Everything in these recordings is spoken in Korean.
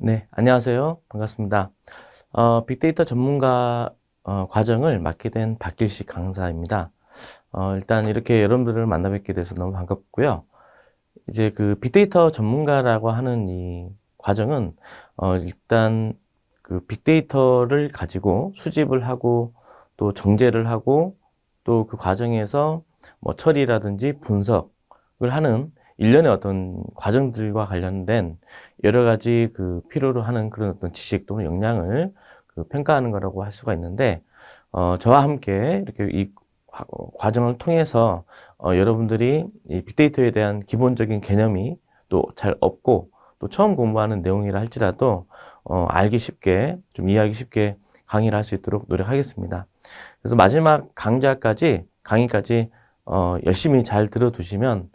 네, 안녕하세요. 반갑습니다. 빅데이터 전문가 과정을 맡게 된 박길식 강사입니다. 일단 이렇게 여러분들을 만나 뵙게 돼서 너무 반갑고요. 이제 그 빅데이터 전문가라고 하는 이 과정은 일단 그 빅데이터를 가지고 수집을 하고 또 정제를 하고 또 그 과정에서 뭐 처리라든지 분석을 하는 일련의 어떤 과정들과 관련된 여러 가지 그 필요로 하는 그런 어떤 지식 또는 역량을 그 평가하는 거라고 할 수가 있는데, 저와 함께 이렇게 이 과정을 통해서 여러분들이 이 빅데이터에 대한 기본적인 개념이 또 잘 없고 또 처음 공부하는 내용이라 할지라도 알기 쉽게 좀 이해하기 쉽게 강의를 할 수 있도록 노력하겠습니다. 그래서 마지막 강의까지 열심히 잘 들어두시면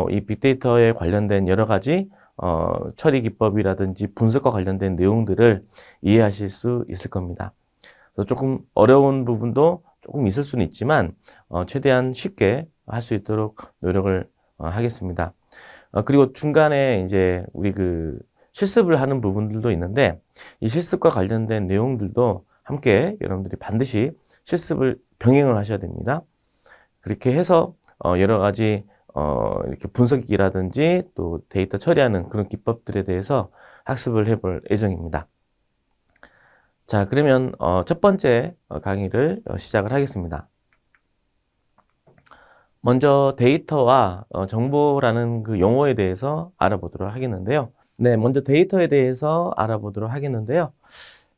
이 빅데이터에 관련된 여러 가지 처리 기법이라든지 분석과 관련된 내용들을 이해하실 수 있을 겁니다. 그래서 조금 어려운 부분도 조금 있을 수는 있지만 최대한 쉽게 할 수 있도록 노력을 하겠습니다. 그리고 중간에 이제 우리 그 실습을 하는 부분들도 있는데, 이 실습과 관련된 내용들도 함께 여러분들이 반드시 실습을 병행을 하셔야 됩니다. 그렇게 해서 여러 가지 이렇게 분석이라든지 또 데이터 처리하는 그런 기법들에 대해서 학습을 해볼 예정입니다. 자, 그러면 첫 번째 강의를 시작을 하겠습니다. 먼저 데이터와 정보라는 그 용어에 대해서 알아보도록 하겠는데요. 네, 먼저 데이터에 대해서 알아보도록 하겠는데요.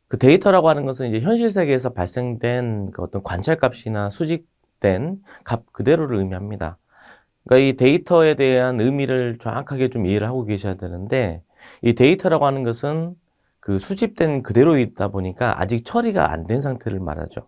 그 데이터라고 하는 것은 이제 현실 세계에서 발생된 그 어떤 관찰값이나 수집된 값 그대로를 의미합니다. 그러니까 이 데이터에 대한 의미를 정확하게 좀 이해를 하고 계셔야 되는데, 이 데이터라고 하는 것은 그 수집된 그대로이다 보니까 아직 처리가 안 된 상태를 말하죠.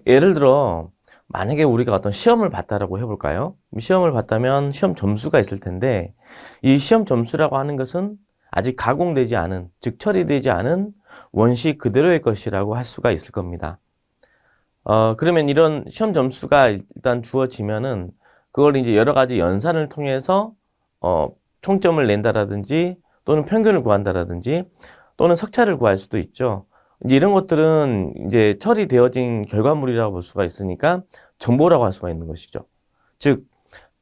예를 들어 만약에 우리가 어떤 시험을 봤다라고 해볼까요? 시험을 봤다면 시험 점수가 있을 텐데, 이 시험 점수라고 하는 것은 아직 가공되지 않은, 즉 처리되지 않은 원시 그대로의 것이라고 할 수가 있을 겁니다. 그러면 이런 시험 점수가 일단 주어지면은 그걸 이제 여러 가지 연산을 통해서 총점을 낸다라든지 또는 평균을 구한다라든지 또는 석차를 구할 수도 있죠. 이제 이런 것들은 이제 처리되어진 결과물이라고 볼 수가 있으니까 정보라고 할 수가 있는 것이죠. 즉,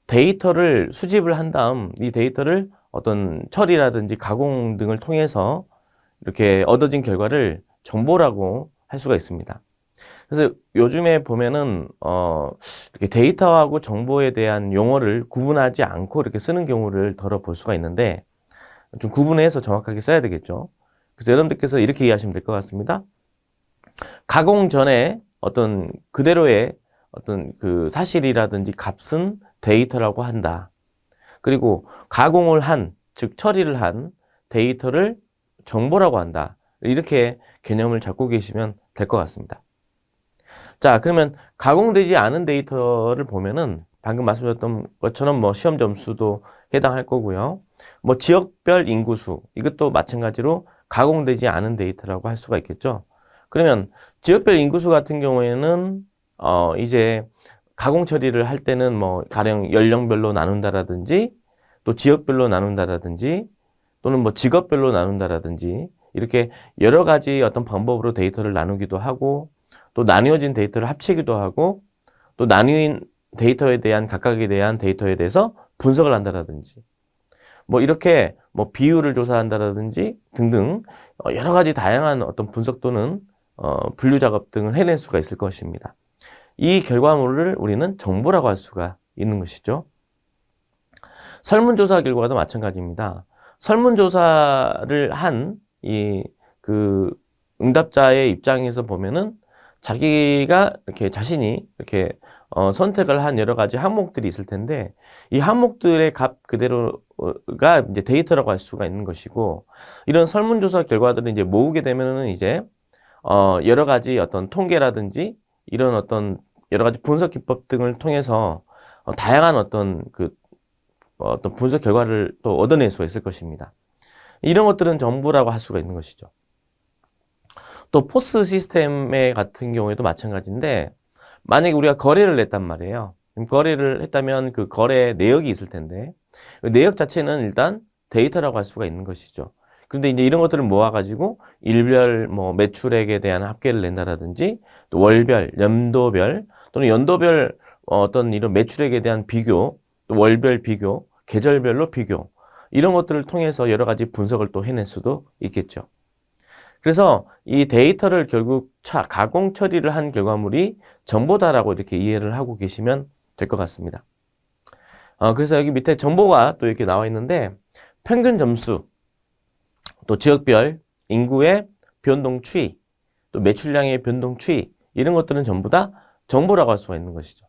데이터를 수집을 한 다음 이 데이터를 어떤 처리라든지 가공 등을 통해서 이렇게 얻어진 결과를 정보라고 할 수가 있습니다. 그래서 요즘에 보면은 이렇게 데이터하고 정보에 대한 용어를 구분하지 않고 이렇게 쓰는 경우를 덜어 볼 수가 있는데, 좀 구분해서 정확하게 써야 되겠죠. 그래서 여러분들께서 이렇게 이해하시면 될 것 같습니다. 가공 전에 어떤 그대로의 어떤 그 사실이라든지 값은 데이터라고 한다. 그리고 가공을 한, 즉 처리를 한 데이터를 정보라고 한다. 이렇게 개념을 잡고 계시면 될 것 같습니다. 자, 그러면 가공되지 않은 데이터를 보면은 방금 말씀드렸던 것처럼 뭐 시험 점수도 해당할 거고요. 뭐 지역별 인구수, 이것도 마찬가지로 가공되지 않은 데이터라고 할 수가 있겠죠. 그러면 지역별 인구수 같은 경우에는 이제 가공 처리를 할 때는 뭐 가령 연령별로 나눈다라든지 또 지역별로 나눈다라든지 또는 뭐 직업별로 나눈다라든지 이렇게 여러 가지 어떤 방법으로 데이터를 나누기도 하고, 또 나뉘어진 데이터를 합치기도 하고, 또 나뉘인 데이터에 대한 각각에 대한 데이터에 대해서 분석을 한다라든지 뭐 이렇게 뭐 비율을 조사한다라든지 등등 여러 가지 다양한 어떤 분석 또는 분류 작업 등을 해낼 수가 있을 것입니다. 이 결과물을 우리는 정보라고 할 수가 있는 것이죠. 설문조사 결과도 마찬가지입니다. 설문조사를 한 이 그 응답자의 입장에서 보면은 자기가 이렇게 자신이 이렇게 선택을 한 여러 가지 항목들이 있을 텐데, 이 항목들의 값 그대로가 이제 데이터라고 할 수가 있는 것이고, 이런 설문조사 결과들을 이제 모으게 되면은 이제 여러 가지 어떤 통계라든지 이런 어떤 여러 가지 분석 기법 등을 통해서 다양한 어떤 분석 결과를 또 얻어낼 수가 있을 것입니다. 이런 것들은 정보라고 할 수가 있는 것이죠. 또 포스 시스템 같은 경우에도 마찬가지인데, 만약에 우리가 거래를 했단 말이에요. 거래를 했다면 그 거래 내역이 있을 텐데, 그 내역 자체는 일단 데이터라고 할 수가 있는 것이죠. 그런데 이제 이런 것들을 모아가지고 일별 뭐 매출액에 대한 합계를 낸다라든지 또 월별, 연도별 또는 연도별 어떤 이런 매출액에 대한 비교, 또 월별 비교, 계절별로 비교 이런 것들을 통해서 여러 가지 분석을 또 해낼 수도 있겠죠. 그래서 이 데이터를 결국 가공 처리를 한 결과물이 정보다라고 이렇게 이해를 하고 계시면 될 것 같습니다. 그래서 여기 밑에 정보가 또 이렇게 나와 있는데 평균 점수, 또 지역별, 인구의 변동 추이, 또 매출량의 변동 추이 이런 것들은 전부 다 정보라고 할 수가 있는 것이죠.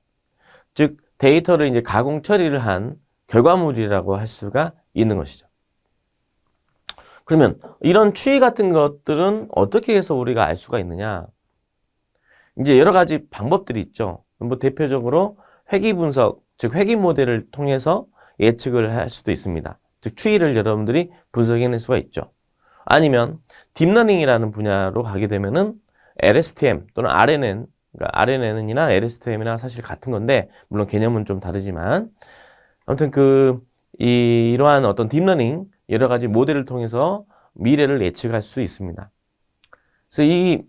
즉 데이터를 이제 가공 처리를 한 결과물이라고 할 수가 있는 것이죠. 그러면 이런 추이 같은 것들은 어떻게 해서 우리가 알 수가 있느냐? 이제 여러 가지 방법들이 있죠. 뭐 대표적으로 회귀 분석, 즉 회귀 모델을 통해서 예측을 할 수도 있습니다. 즉 추이를 여러분들이 분석해낼 수가 있죠. 아니면 딥러닝이라는 분야로 가게 되면은 LSTM 또는 RNN, 그러니까 RNN이나 LSTM이나 사실 같은 건데 물론 개념은 좀 다르지만 아무튼 이러한 어떤 딥러닝 여러 가지 모델을 통해서 미래를 예측할 수 있습니다. 그래서 이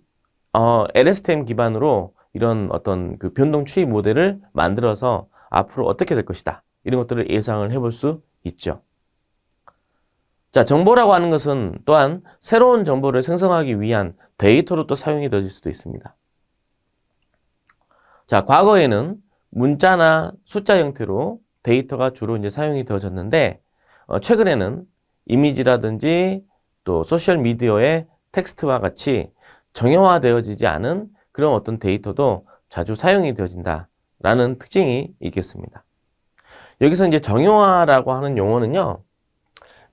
LSTM 기반으로 이런 어떤 그 변동 추이 모델을 만들어서 앞으로 어떻게 될 것이다. 이런 것들을 예상을 해볼 수 있죠. 자, 정보라고 하는 것은 또한 새로운 정보를 생성하기 위한 데이터로 또 사용이 되어질 수도 있습니다. 자, 과거에는 문자나 숫자 형태로 데이터가 주로 이제 사용이 되어졌는데, 최근에는 이미지라든지 또 소셜미디어의 텍스트와 같이 정형화되어지지 않은 그런 어떤 데이터도 자주 사용이 되어진다라는 특징이 있겠습니다. 여기서 이제 정형화라고 하는 용어는요,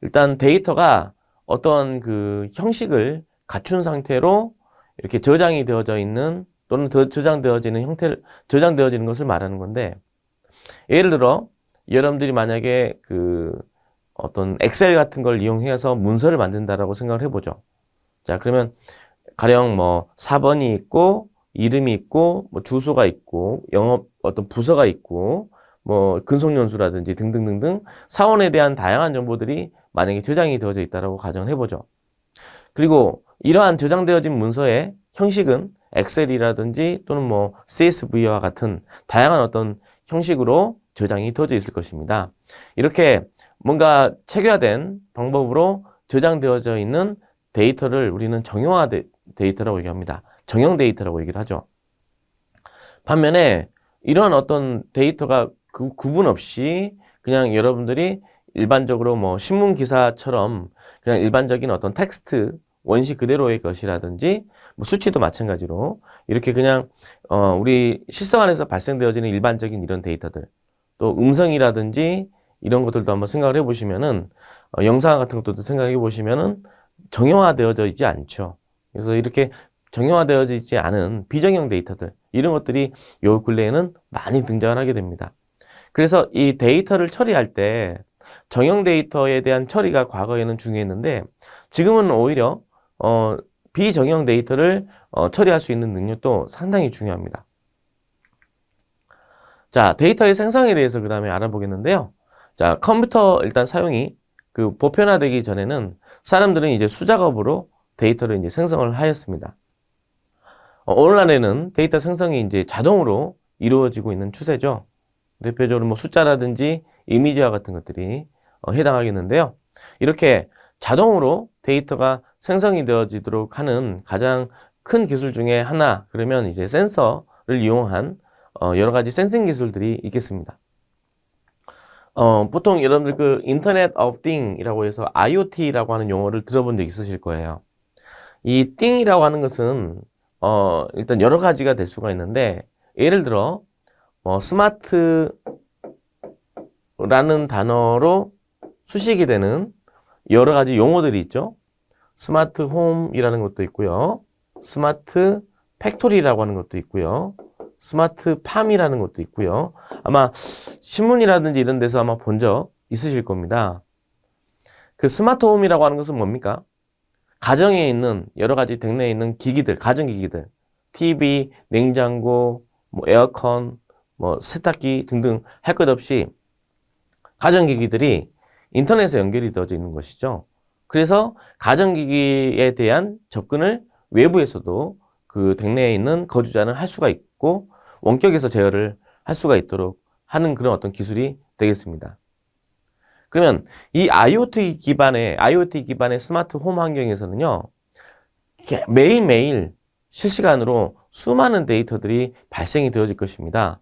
일단 데이터가 어떤 그 형식을 갖춘 상태로 이렇게 저장이 되어져 있는 또는 저장되어지는 형태를, 저장되어지는 것을 말하는 건데, 예를 들어, 여러분들이 만약에 어떤 엑셀 같은 걸 이용해서 문서를 만든다라고 생각을 해보죠. 자, 그러면 가령 뭐 4번이 있고, 이름이 있고, 뭐 주소가 있고, 영업 어떤 부서가 있고, 뭐 근속연수라든지 등등등등 사원에 대한 다양한 정보들이 만약에 저장이 되어져 있다라고 가정을 해보죠. 그리고 이러한 저장되어진 문서의 형식은 엑셀이라든지 또는 뭐 CSV와 같은 다양한 어떤 형식으로 저장이 되어져 있을 것입니다. 이렇게 뭔가 체계화된 방법으로 저장되어져 있는 데이터를 우리는 정형화 데이터라고 얘기합니다. 정형 데이터라고 얘기를 하죠. 반면에 이러한 어떤 데이터가 구분 없이 그냥 여러분들이 일반적으로 뭐 신문 기사처럼 그냥 일반적인 어떤 텍스트 원시 그대로의 것이라든지 뭐 수치도 마찬가지로 이렇게 그냥 우리 실생 안에서 발생되어지는 일반적인 이런 데이터들 또 음성이라든지 이런 것들도 한번 생각을 해보시면은 영상 같은 것도 생각해 보시면은 정형화되어져 있지 않죠. 그래서 이렇게 정형화되어져 있지 않은 비정형 데이터들 이런 것들이 요 근래에는 많이 등장을 하게 됩니다. 그래서 이 데이터를 처리할 때 정형 데이터에 대한 처리가 과거에는 중요했는데 지금은 오히려 비정형 데이터를 처리할 수 있는 능력도 상당히 중요합니다. 자, 데이터의 생성에 대해서 그 다음에 알아보겠는데요. 자, 컴퓨터 일단 사용이 보편화되기 전에는 사람들은 이제 수작업으로 데이터를 이제 생성을 하였습니다. 오늘날에는 데이터 생성이 이제 자동으로 이루어지고 있는 추세죠. 대표적으로 뭐 숫자라든지 이미지와 같은 것들이 해당하겠는데요. 이렇게 자동으로 데이터가 생성이 되어지도록 하는 가장 큰 기술 중에 하나, 그러면 이제 센서를 이용한 여러 가지 센싱 기술들이 있겠습니다. 보통 여러분들 인터넷 of Thing이라고 해서 IoT라고 하는 용어를 들어본 적 있으실 거예요. 이 Thing이라고 하는 것은 일단 여러 가지가 될 수가 있는데 예를 들어 스마트라는 단어로 수식이 되는 여러 가지 용어들이 있죠. 스마트 홈이라는 것도 있고요. 스마트 팩토리라고 하는 것도 있고요. 스마트 팜이라는 것도 있고요. 아마 신문이라든지 이런 데서 아마 본 적 있으실 겁니다. 그 스마트 홈이라고 하는 것은 뭡니까? 가정에 있는 여러 가지 댁내에 있는 기기들, 가전기기들, TV, 냉장고, 뭐 에어컨, 뭐 세탁기 등등 할 것 없이 가전기기들이 인터넷에 연결이 되어져 있는 것이죠. 그래서 가전기기에 대한 접근을 외부에서도 그 댁내에 있는 거주자는 할 수가 있고 원격에서 제어를 할 수가 있도록 하는 그런 어떤 기술이 되겠습니다. 그러면 이 IoT 기반의 스마트 홈 환경에서는요, 매일매일 실시간으로 수많은 데이터들이 발생이 되어질 것입니다.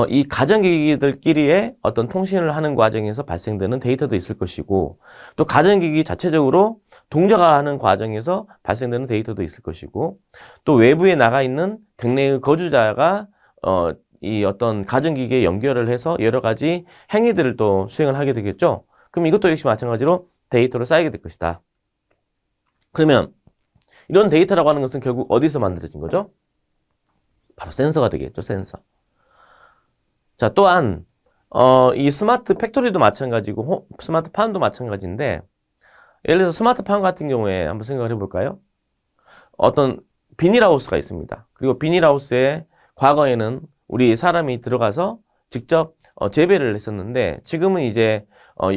이 가전기기들끼리의 어떤 통신을 하는 과정에서 발생되는 데이터도 있을 것이고, 또 가전기기 자체적으로 동작하는 과정에서 발생되는 데이터도 있을 것이고, 또 외부에 나가 있는 댁내의 거주자가 이 어떤 가전기기에 연결을 해서 여러 가지 행위들을 또 수행을 하게 되겠죠. 그럼 이것도 역시 마찬가지로 데이터로 쌓이게 될 것이다. 그러면 이런 데이터라고 하는 것은 결국 어디서 만들어진 거죠? 바로 센서가 되겠죠, 센서. 자, 또한 이 스마트 팩토리도 마찬가지고 스마트 팜도 마찬가지인데, 예를 들어서 스마트 팜 같은 경우에 한번 생각을 해볼까요? 어떤 비닐하우스가 있습니다. 그리고 비닐하우스에 과거에는 우리 사람이 들어가서 직접 재배를 했었는데, 지금은 이제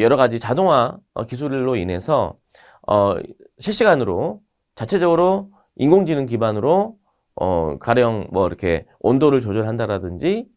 여러 가지 자동화 기술로 인해서 실시간으로 자체적으로 인공지능 기반으로 가령 뭐 이렇게 온도를 조절한다라든지,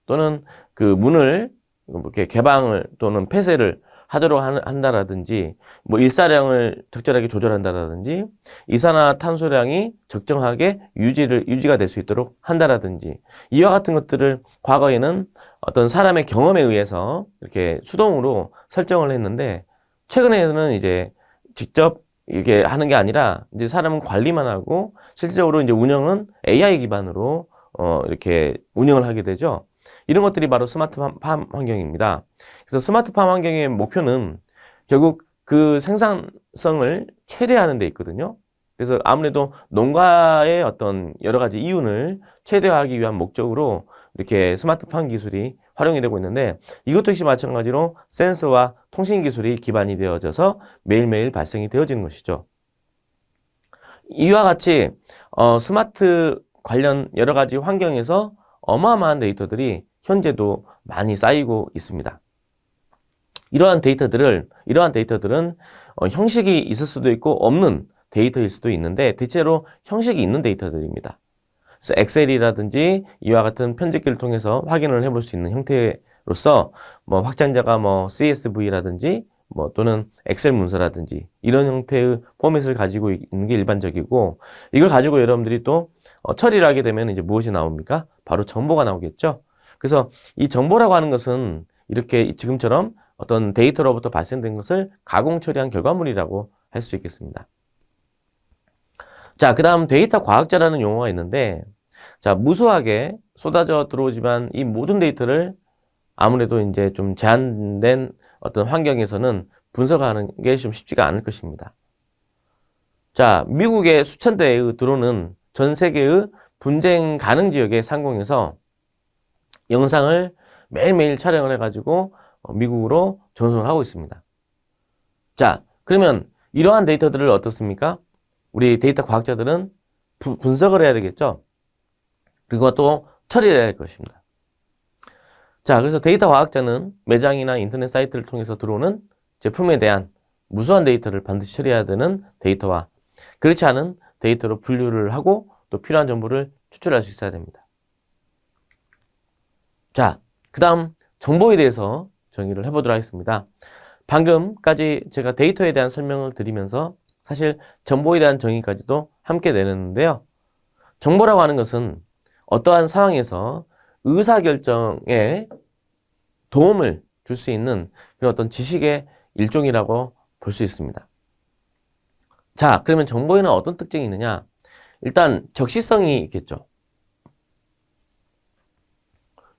또는 그 문을 이렇게 개방을 또는 폐쇄를 하도록 한다라든지, 뭐 일사량을 적절하게 조절한다라든지, 이산화탄소량이 적정하게 유지가 될 수 있도록 한다라든지, 이와 같은 것들을 과거에는 어떤 사람의 경험에 의해서 이렇게 수동으로 설정을 했는데, 최근에는 이제 직접 이렇게 하는 게 아니라 이제 사람은 관리만 하고 실질적으로 이제 운영은 AI 기반으로 이렇게 운영을 하게 되죠. 이런 것들이 바로 스마트팜 환경입니다. 그래서 스마트팜 환경의 목표는 결국 그 생산성을 최대화하는 데 있거든요. 그래서 아무래도 농가의 어떤 여러 가지 이윤을 최대화하기 위한 목적으로 이렇게 스마트팜 기술이 활용이 되고 있는데, 이것도 역시 마찬가지로 센서와 통신 기술이 기반이 되어져서 매일매일 발생이 되어지는 것이죠. 이와 같이 스마트 관련 여러 가지 환경에서 어마어마한 데이터들이 현재도 많이 쌓이고 있습니다. 이러한 데이터들은 형식이 있을 수도 있고 없는 데이터일 수도 있는데, 대체로 형식이 있는 데이터들입니다. 그래서 엑셀이라든지 이와 같은 편집기를 통해서 확인을 해볼 수 있는 형태로서 뭐 확장자가 뭐 CSV라든지 뭐 또는 엑셀 문서라든지 이런 형태의 포맷을 가지고 있는 게 일반적이고, 이걸 가지고 여러분들이 또 처리를 하게 되면 이제 무엇이 나옵니까? 바로 정보가 나오겠죠. 그래서 이 정보라고 하는 것은 이렇게 지금처럼 어떤 데이터로부터 발생된 것을 가공 처리한 결과물이라고 할 수 있겠습니다. 자, 그 다음 데이터 과학자라는 용어가 있는데, 자, 무수하게 쏟아져 들어오지만 이 모든 데이터를 아무래도 이제 좀 제한된 어떤 환경에서는 분석하는 게 좀 쉽지가 않을 것입니다. 자, 미국의 수천 대의 드론은 전 세계의 분쟁 가능 지역의 상공에서 영상을 매일매일 촬영을 해가지고 미국으로 전송을 하고 있습니다. 자, 그러면 이러한 데이터들을 어떻습니까? 우리 데이터 과학자들은 분석을 해야 되겠죠? 그리고 또 처리를 해야 할 것입니다. 자, 그래서 데이터 과학자는 매장이나 인터넷 사이트를 통해서 들어오는 제품에 대한 무수한 데이터를 반드시 처리해야 되는 데이터와 그렇지 않은 데이터로 분류를 하고 또 필요한 정보를 추출할 수 있어야 됩니다. 자, 그 다음 정보에 대해서 정의를 해보도록 하겠습니다. 방금까지 제가 데이터에 대한 설명을 드리면서 사실 정보에 대한 정의까지도 함께 내렸는데요. 정보라고 하는 것은 어떠한 상황에서 의사결정에 도움을 줄 수 있는 그런 어떤 지식의 일종이라고 볼 수 있습니다. 자, 그러면 정보에는 어떤 특징이 있느냐? 일단 적시성이 있겠죠.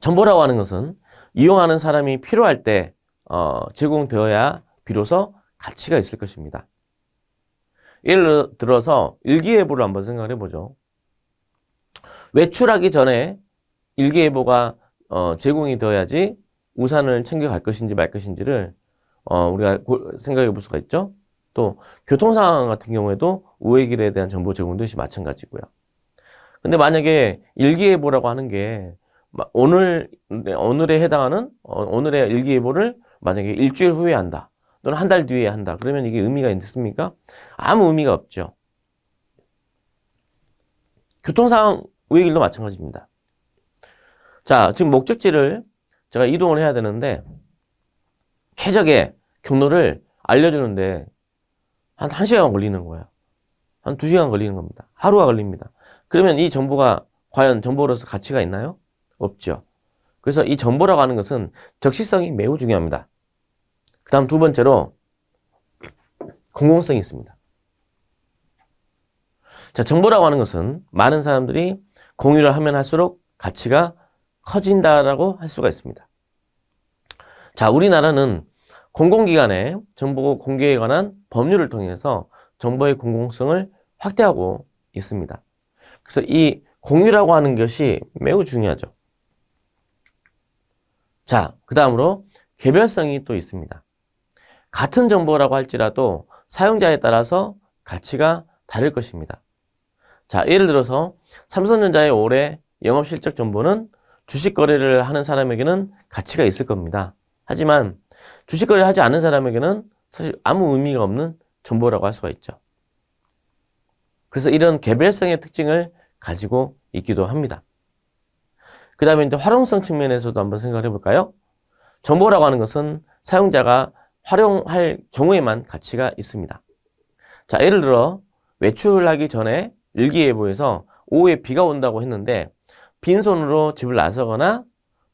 정보라고 하는 것은 이용하는 사람이 필요할 때 제공되어야 비로소 가치가 있을 것입니다. 예를 들어서 일기예보를 한번 생각을 해보죠. 외출하기 전에 일기예보가 제공이 되어야지 우산을 챙겨갈 것인지 말 것인지를 우리가 생각해 볼 수가 있죠. 또 교통 상황 같은 경우에도 우회길에 대한 정보 제공도 역시 마찬가지고요. 근데 만약에 일기예보라고 하는 게 오늘에 해당하는 오늘의 일기예보를 만약에 일주일 후에 한다. 또는 한 달 뒤에 한다. 그러면 이게 의미가 있습니까? 아무 의미가 없죠. 교통상황 우회길도 마찬가지입니다. 자, 지금 목적지를 제가 이동을 해야 되는데 최적의 경로를 알려주는데 한 1시간 걸리는 거예요. 한 2시간 걸리는 겁니다. 하루가 걸립니다. 그러면 이 정보가 과연 정보로서 가치가 있나요? 없죠. 그래서 이 정보라고 하는 것은 적시성이 매우 중요합니다. 그 다음 두 번째로 공공성이 있습니다. 자, 정보라고 하는 것은 많은 사람들이 공유를 하면 할수록 가치가 커진다라고 할 수가 있습니다. 자, 우리나라는 공공기관의 정보 공개에 관한 법률을 통해서 정보의 공공성을 확대하고 있습니다. 그래서 이 공유라고 하는 것이 매우 중요하죠. 자, 그 다음으로 개별성이 또 있습니다. 같은 정보라고 할지라도 사용자에 따라서 가치가 다를 것입니다. 자, 예를 들어서 삼성전자의 올해 영업실적 정보는 주식 거래를 하는 사람에게는 가치가 있을 겁니다. 하지만 주식 거래를 하지 않는 사람에게는 사실 아무 의미가 없는 정보라고 할 수가 있죠. 그래서 이런 개별성의 특징을 가지고 있기도 합니다. 그 다음에 이제 활용성 측면에서도 한번 생각을 해볼까요? 정보라고 하는 것은 사용자가 활용할 경우에만 가치가 있습니다. 자, 예를 들어 외출하기 전에 일기예보에서 오후에 비가 온다고 했는데 빈손으로 집을 나서거나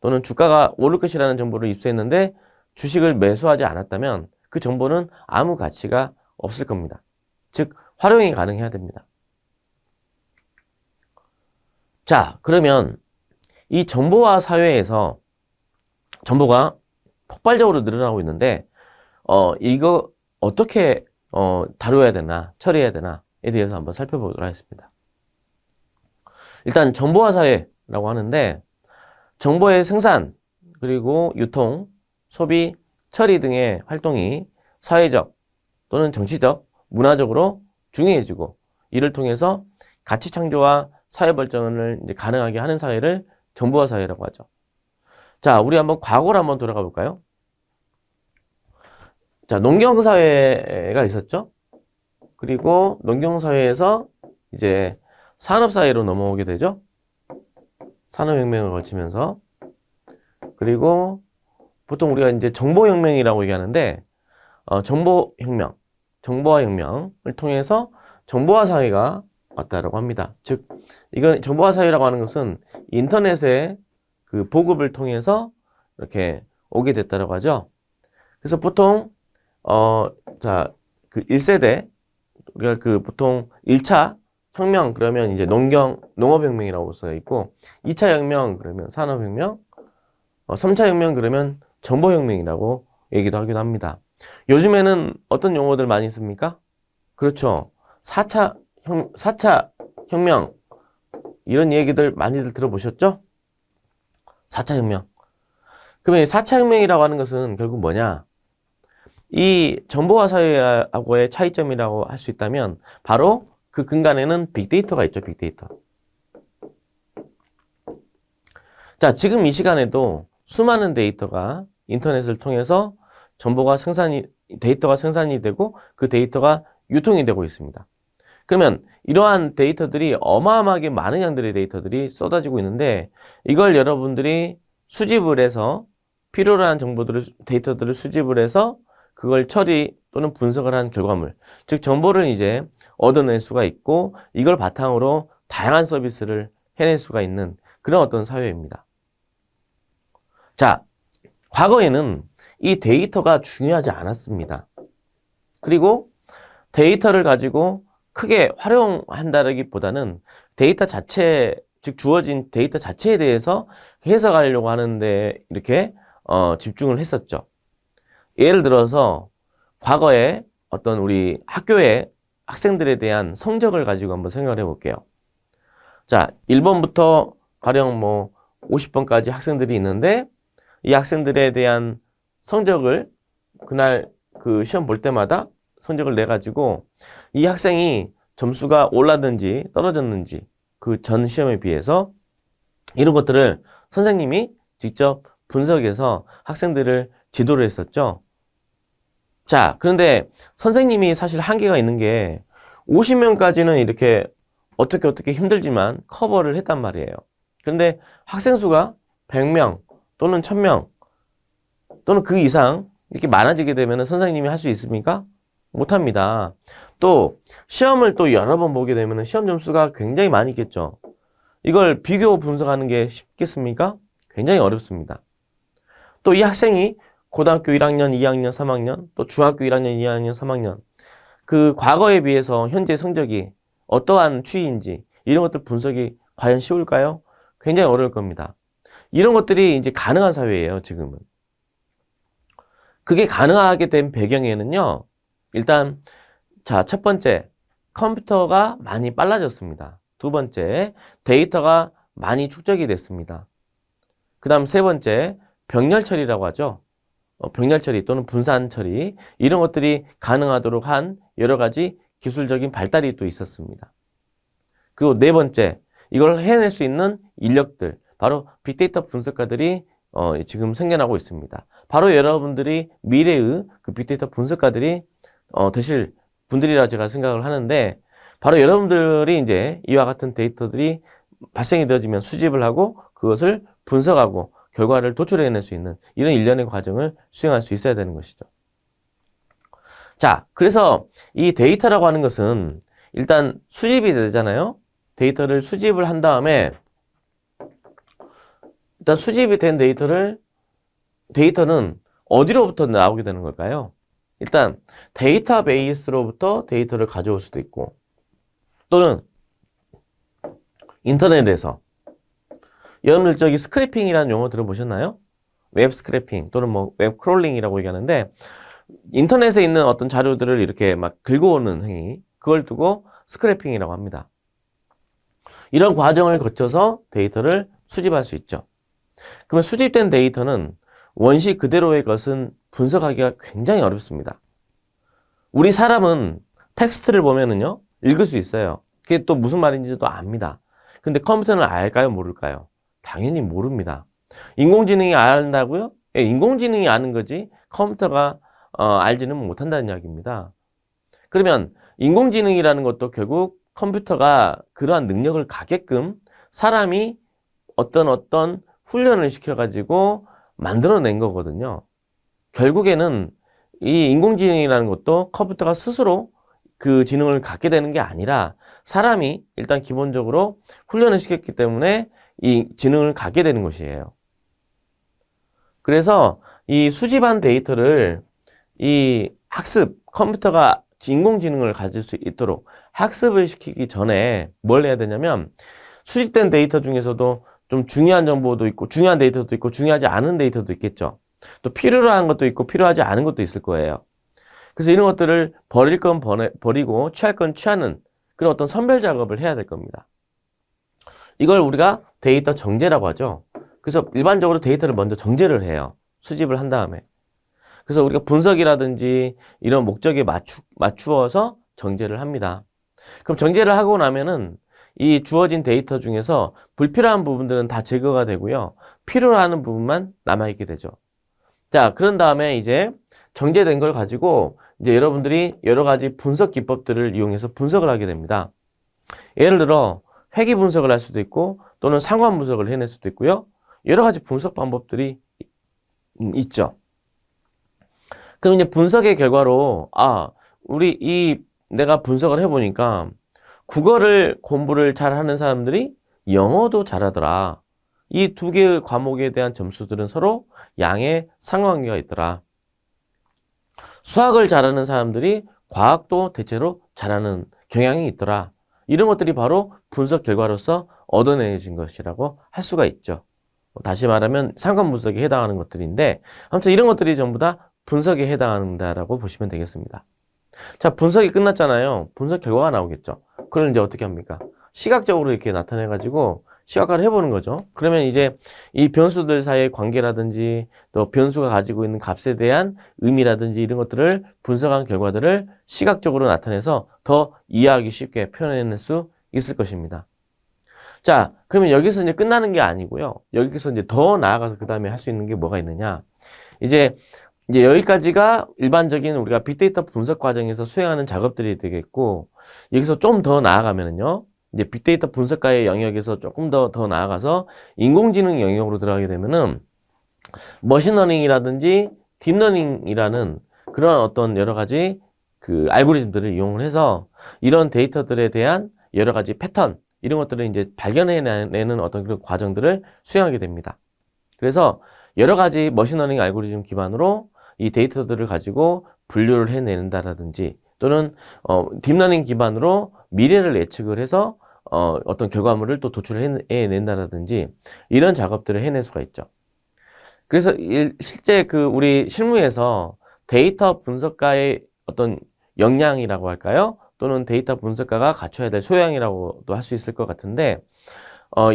또는 주가가 오를 것이라는 정보를 입수했는데 주식을 매수하지 않았다면 그 정보는 아무 가치가 없을 겁니다. 즉 활용이 가능해야 됩니다. 자, 그러면 이 정보화 사회에서 정보가 폭발적으로 늘어나고 있는데 이거 어떻게 다뤄야 되나, 처리해야 되나에 대해서 한번 살펴보도록 하겠습니다. 일단 정보화 사회라고 하는데 정보의 생산, 그리고 유통, 소비, 처리 등의 활동이 사회적 또는 정치적, 문화적으로 중요해지고 이를 통해서 가치 창조와 사회 발전을 이제 가능하게 하는 사회를 정보화 사회라고 하죠. 자, 우리 한번 과거로 한번 돌아가 볼까요? 자, 농경사회가 있었죠. 그리고 농경사회에서 이제 산업사회로 넘어오게 되죠. 산업혁명을 거치면서. 그리고 보통 우리가 이제 정보혁명이라고 얘기하는데, 정보혁명, 정보화혁명을 통해서 정보화 사회가 왔다라고 합니다. 즉, 이건 정보화 사회라고 하는 것은 인터넷의 그 보급을 통해서 이렇게 오게 됐다라고 하죠. 그래서 보통, 자, 그 1세대, 우리가 그 보통 1차 혁명 그러면 이제 농업혁명이라고 써 있고 2차 혁명 그러면 산업혁명, 3차 혁명 그러면 정보혁명이라고 얘기도 하기도 합니다. 요즘에는 어떤 용어들 많이 씁니까? 그렇죠. 4차 혁명 이런 얘기들 많이들 들어보셨죠? 4차 혁명. 그러면 4차 혁명이라고 하는 것은 결국 뭐냐? 이 정보화 사회하고의 차이점이라고 할 수 있다면 바로 그 근간에는 빅데이터가 있죠. 빅데이터. 자, 지금 이 시간에도 수많은 데이터가 인터넷을 통해서 데이터가 생산이 되고 그 데이터가 유통이 되고 있습니다. 그러면 이러한 데이터들이 어마어마하게 많은 양들의 데이터들이 쏟아지고 있는데 이걸 여러분들이 수집을 해서 필요로 한 데이터들을 수집을 해서 그걸 처리 또는 분석을 한 결과물, 즉 정보를 이제 얻어낼 수가 있고 이걸 바탕으로 다양한 서비스를 해낼 수가 있는 그런 어떤 사회입니다. 자, 과거에는 이 데이터가 중요하지 않았습니다. 그리고 데이터를 가지고 크게 활용한다기보다는 데이터 자체, 즉 주어진 데이터 자체에 대해서 해석하려고 하는데 이렇게 집중을 했었죠. 예를 들어서 과거에 어떤 우리 학교의 학생들에 대한 성적을 가지고 한번 생각을 해볼게요. 자, 1번부터 가령 50번까지 학생들이 있는데 이 학생들에 대한 성적을 그날 그 시험 볼 때마다 성적을 내가지고 이 학생이 점수가 올랐는지 떨어졌는지 그 전 시험에 비해서 이런 것들을 선생님이 직접 분석해서 학생들을 지도를 했었죠. 자, 그런데 선생님이 사실 한계가 있는 게 50명까지는 이렇게 어떻게 힘들지만 커버를 했단 말이에요. 그런데 학생 수가 100명 또는 1000명 또는 그 이상 이렇게 많아지게 되면 선생님이 할 수 있습니까? 못합니다. 또 시험을 또 여러 번 보게 되면 시험 점수가 굉장히 많이 있겠죠. 이걸 비교 분석하는 게 쉽겠습니까? 굉장히 어렵습니다. 또 이 학생이 고등학교 1학년, 2학년, 3학년, 또 중학교 1학년, 2학년, 3학년 그 과거에 비해서 현재 성적이 어떠한 추이인지 이런 것들 분석이 과연 쉬울까요? 굉장히 어려울 겁니다. 이런 것들이 이제 가능한 사회예요, 지금은. 그게 가능하게 된 배경에는요, 일단, 자, 첫 번째, 컴퓨터가 많이 빨라졌습니다. 두 번째, 데이터가 많이 축적이 됐습니다. 그 다음 세 번째, 병렬 처리라고 하죠. 병렬 처리 또는 분산 처리, 이런 것들이 가능하도록 한 여러 가지 기술적인 발달이 또 있었습니다. 그리고 네 번째, 이걸 해낼 수 있는 인력들, 바로 빅데이터 분석가들이 지금 생겨나고 있습니다. 바로 여러분들이 미래의 그 빅데이터 분석가들이 되실 분들이라 제가 생각을 하는데, 바로 여러분들이 이제 이와 같은 데이터들이 발생이 되어지면 수집을 하고 그것을 분석하고 결과를 도출해낼 수 있는 이런 일련의 과정을 수행할 수 있어야 되는 것이죠. 자, 그래서 이 데이터라고 하는 것은 일단 수집이 되잖아요. 데이터를 수집을 한 다음에 일단 수집이 된 데이터는 어디로부터 나오게 되는 걸까요? 일단 데이터베이스로부터 데이터를 가져올 수도 있고, 또는 인터넷에서, 여러분들 저기 스크래핑이라는 용어 들어보셨나요? 웹 스크래핑 또는 뭐 웹 크롤링이라고 얘기하는데, 인터넷에 있는 어떤 자료들을 이렇게 막 긁어오는 행위, 그걸 두고 스크래핑이라고 합니다. 이런 과정을 거쳐서 데이터를 수집할 수 있죠. 그러면 수집된 데이터는 원시 그대로의 것은 분석하기가 굉장히 어렵습니다. 우리 사람은 텍스트를 보면은요, 읽을 수 있어요. 그게 또 무슨 말인지도 압니다. 근데 컴퓨터는 알까요? 모를까요? 당연히 모릅니다. 인공지능이 안다고요? 예, 인공지능이 아는 거지 컴퓨터가 알지는 못한다는 이야기입니다. 그러면 인공지능이라는 것도 결국 컴퓨터가 그러한 능력을 갖게끔 사람이 어떤 훈련을 시켜가지고 만들어낸 거거든요. 결국에는 이 인공지능이라는 것도 컴퓨터가 스스로 그 지능을 갖게 되는 게 아니라 사람이 일단 기본적으로 훈련을 시켰기 때문에 이 지능을 갖게 되는 것이에요. 그래서 이 수집한 데이터를 이 컴퓨터가 인공지능을 가질 수 있도록 학습을 시키기 전에 뭘 해야 되냐면, 수집된 데이터 중에서도 좀 중요한 정보도 있고, 중요한 데이터도 있고, 중요하지 않은 데이터도 있겠죠. 또 필요한 것도 있고, 필요하지 않은 것도 있을 거예요. 그래서 이런 것들을 버릴 건 버리고, 취할 건 취하는 그런 어떤 선별 작업을 해야 될 겁니다. 이걸 우리가 데이터 정제라고 하죠. 그래서 일반적으로 데이터를 먼저 정제를 해요. 수집을 한 다음에. 그래서 우리가 분석이라든지 이런 목적에 맞추어서 정제를 합니다. 그럼 정제를 하고 나면은 이 주어진 데이터 중에서 불필요한 부분들은 다 제거가 되고요. 필요로 하는 부분만 남아있게 되죠. 자, 그런 다음에 이제 정제된 걸 가지고 이제 여러분들이 여러 가지 분석 기법들을 이용해서 분석을 하게 됩니다. 예를 들어 회귀 분석을 할 수도 있고, 또는 상관 분석을 해낼 수도 있고요. 여러 가지 분석 방법들이 있죠. 그럼 이제 분석의 결과로, 내가 분석을 해보니까 국어를 공부를 잘하는 사람들이 영어도 잘하더라. 이 두 개의 과목에 대한 점수들은 서로 양의 상관관계가 있더라. 수학을 잘하는 사람들이 과학도 대체로 잘하는 경향이 있더라. 이런 것들이 바로 분석 결과로서 얻어내진 것이라고 할 수가 있죠. 다시 말하면 상관 분석에 해당하는 것들인데, 아무튼 이런 것들이 전부 다 분석에 해당한다라고 보시면 되겠습니다. 자, 분석이 끝났잖아요. 분석 결과가 나오겠죠. 그걸 이제 어떻게 합니까? 시각적으로 이렇게 나타내가지고 시각화를 해보는 거죠. 그러면 이제 이 변수들 사이의 관계라든지, 또 변수가 가지고 있는 값에 대한 의미라든지 이런 것들을 분석한 결과들을 시각적으로 나타내서 더 이해하기 쉽게 표현해낼 수 있을 것입니다. 자, 그러면 여기서 이제 끝나는 게 아니고요. 여기서 이제 더 나아가서 그 다음에 할 수 있는 게 뭐가 있느냐. 이제 이제 여기까지가 일반적인 우리가 빅데이터 분석 과정에서 수행하는 작업들이 되겠고, 여기서 좀 더 나아가면은요, 이제 빅데이터 분석가의 영역에서 조금 더 나아가서 인공지능 영역으로 들어가게 되면은 머신러닝이라든지 딥러닝이라는 그런 어떤 여러 가지 그 알고리즘들을 이용을 해서 이런 데이터들에 대한 여러 가지 패턴, 이런 것들을 이제 발견해내는 어떤 그런 과정들을 수행하게 됩니다. 그래서 여러 가지 머신러닝 알고리즘 기반으로 이 데이터들을 가지고 분류를 해낸다라든지 또는 딥러닝 기반으로 미래를 예측을 해서 어떤 결과물을 또 도출해낸다라든지 이런 작업들을 해낼 수가 있죠. 그래서 실제 그 우리 실무에서 데이터 분석가의 어떤 역량이라고 할까요? 또는 데이터 분석가가 갖춰야 될 소양이라고도 할 수 있을 것 같은데,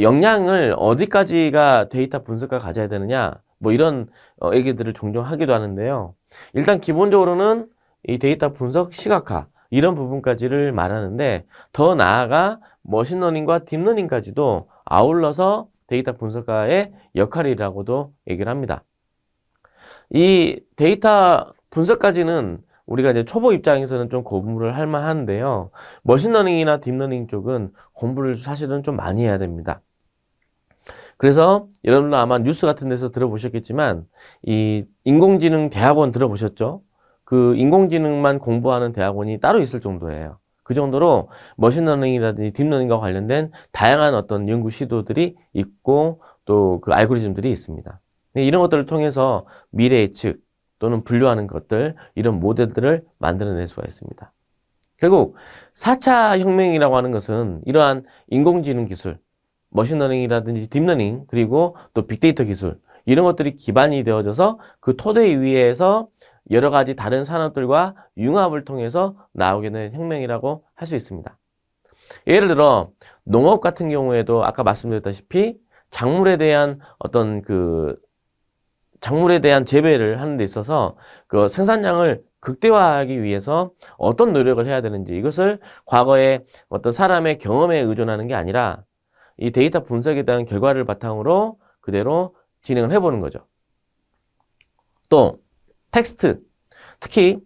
역량을 어디까지가 데이터 분석가가 가져야 되느냐, 뭐 이런 얘기들을 종종 하기도 하는데요. 일단 기본적으로는 이 데이터 분석 시각화, 이런 부분까지를 말하는데, 더 나아가 머신러닝과 딥러닝까지도 아울러서 데이터 분석가의 역할이라고도 얘기를 합니다. 이 데이터 분석까지는 우리가 이제 초보 입장에서는 좀 공부를 할 만한데요. 머신러닝이나 딥러닝 쪽은 공부를 사실은 좀 많이 해야 됩니다. 그래서 여러분들 아마 뉴스 같은 데서 들어보셨겠지만 이 인공지능 대학원 들어보셨죠? 그 인공지능만 공부하는 대학원이 따로 있을 정도예요. 그 정도로 머신러닝이라든지 딥러닝과 관련된 다양한 어떤 연구 시도들이 있고 또 그 알고리즘들이 있습니다. 이런 것들을 통해서 미래 예측 또는 분류하는 것들, 이런 모델들을 만들어낼 수가 있습니다. 결국 4차 혁명이라고 하는 것은 이러한 인공지능 기술, 머신러닝이라든지 딥러닝, 그리고 또 빅데이터 기술, 이런 것들이 기반이 되어져서 그 토대 위에서 여러 가지 다른 산업들과 융합을 통해서 나오게 된 혁명이라고 할 수 있습니다. 예를 들어 농업 같은 경우에도 아까 말씀드렸다시피 작물에 대한 어떤 작물에 대한 재배를 하는 데 있어서 그 생산량을 극대화하기 위해서 어떤 노력을 해야 되는지, 이것을 과거에 어떤 사람의 경험에 의존하는 게 아니라 이 데이터 분석에 대한 결과를 바탕으로 그대로 진행을 해보는 거죠. 또 텍스트, 특히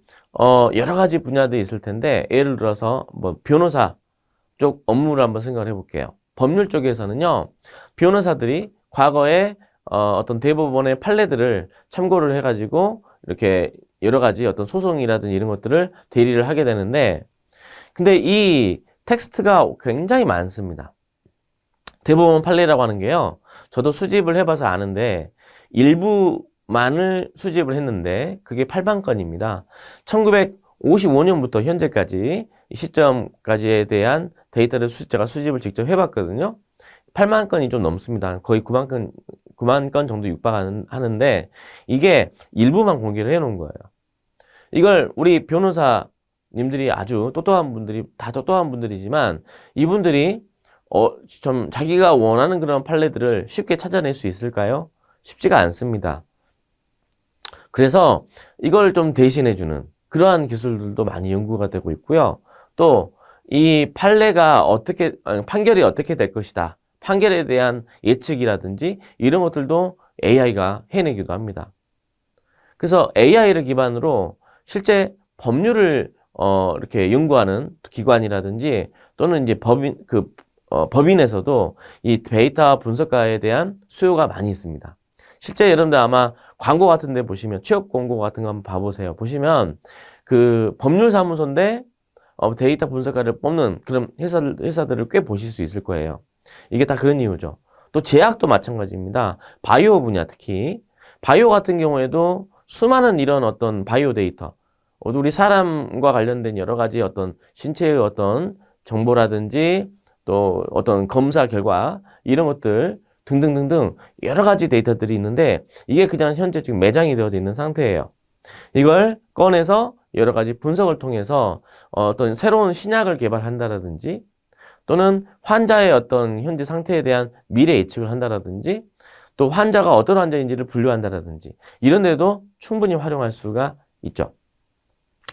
여러 가지 분야들이 있을 텐데, 예를 들어서 뭐 변호사 쪽 업무를 한번 생각을 해볼게요. 법률 쪽에서는요, 변호사들이 과거에 어떤 대법원의 판례들을 참고를 해가지고 이렇게 여러 가지 어떤 소송이라든지 이런 것들을 대리를 하게 되는데, 근데 이 텍스트가 굉장히 많습니다. 대법원 판례라고 하는 게요, 저도 수집을 해봐서 아는데 일부만을 수집을 했는데 그게 8만 건입니다. 1955년부터 현재까지 이 시점까지에 대한 데이터를 제가 수집을 직접 해봤거든요. 8만 건이 좀 넘습니다. 거의 9만 건 정도 육박하는데 이게 일부만 공개를 해놓은 거예요. 이걸 우리 변호사님들이 아주 똑똑한 분들이, 다 똑똑한 분들이지만 이분들이 좀 자기가 원하는 그런 판례들을 쉽게 찾아낼 수 있을까요? 쉽지가 않습니다. 그래서 이걸 좀 대신해주는 그러한 기술들도 많이 연구가 되고 있고요. 또 이 판결이 어떻게 될 것이다, 판결에 대한 예측이라든지 이런 것들도 AI가 해내기도 합니다. 그래서 AI를 기반으로 실제 법률을 이렇게 연구하는 기관이라든지 또는 이제 법인에서도 이 데이터 분석가에 대한 수요가 많이 있습니다. 실제 여러분들 아마 광고 같은 데 보시면, 취업 광고 같은 거 한번 봐보세요. 보시면 그 법률사무소인데 데이터 분석가를 뽑는 그런 회사들을 꽤 보실 수 있을 거예요. 이게 다 그런 이유죠. 또 제약도 마찬가지입니다. 바이오 분야, 특히 바이오 같은 경우에도 수많은 이런 어떤 바이오 데이터, 우리 사람과 관련된 여러 가지 어떤 신체의 어떤 정보라든지 또 어떤 검사 결과, 이런 것들 등등등등 여러 가지 데이터들이 있는데 이게 그냥 현재 지금 매장이 되어 있는 상태예요. 이걸 꺼내서 여러 가지 분석을 통해서 어떤 새로운 신약을 개발한다라든지 또는 환자의 어떤 현재 상태에 대한 미래 예측을 한다라든지 또 환자가 어떤 환자인지를 분류한다라든지 이런 데도 충분히 활용할 수가 있죠.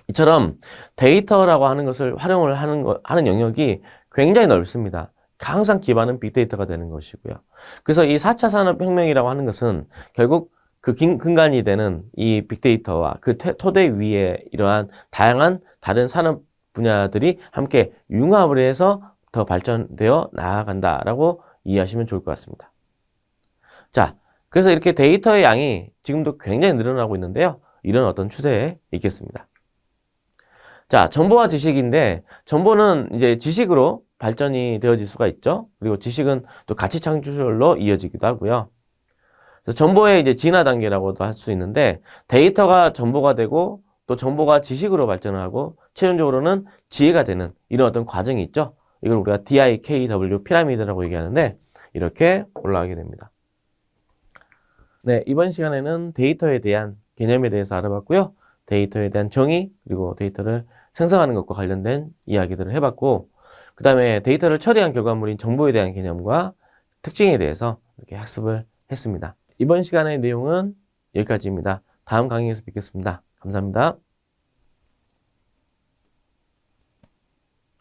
이처럼 데이터라고 하는 것을 활용을 하는 영역이 굉장히 넓습니다. 항상 기반은 빅데이터가 되는 것이고요. 그래서 이 4차 산업혁명이라고 하는 것은 결국 그 근간이 되는 이 빅데이터와 그 토대 위에 이러한 다양한 다른 산업 분야들이 함께 융합을 해서 더 발전되어 나아간다라고 이해하시면 좋을 것 같습니다. 자, 그래서 이렇게 데이터의 양이 지금도 굉장히 늘어나고 있는데요. 이런 어떤 추세에 있겠습니다. 자, 정보와 지식인데, 정보는 이제 지식으로 발전이 되어질 수가 있죠. 그리고 지식은 또 가치 창출로 이어지기도 하고요. 그래서 정보의 이제 진화 단계라고도 할 수 있는데, 데이터가 정보가 되고, 또 정보가 지식으로 발전을 하고, 최종적으로는 지혜가 되는 이런 어떤 과정이 있죠. 이걸 우리가 DIKW 피라미드라고 얘기하는데, 이렇게 올라가게 됩니다. 네, 이번 시간에는 데이터에 대한 개념에 대해서 알아봤고요. 데이터에 대한 정의, 그리고 데이터를 생성하는 것과 관련된 이야기들을 해봤고, 그 다음에 데이터를 처리한 결과물인 정보에 대한 개념과 특징에 대해서 이렇게 학습을 했습니다. 이번 시간의 내용은 여기까지입니다. 다음 강의에서 뵙겠습니다. 감사합니다.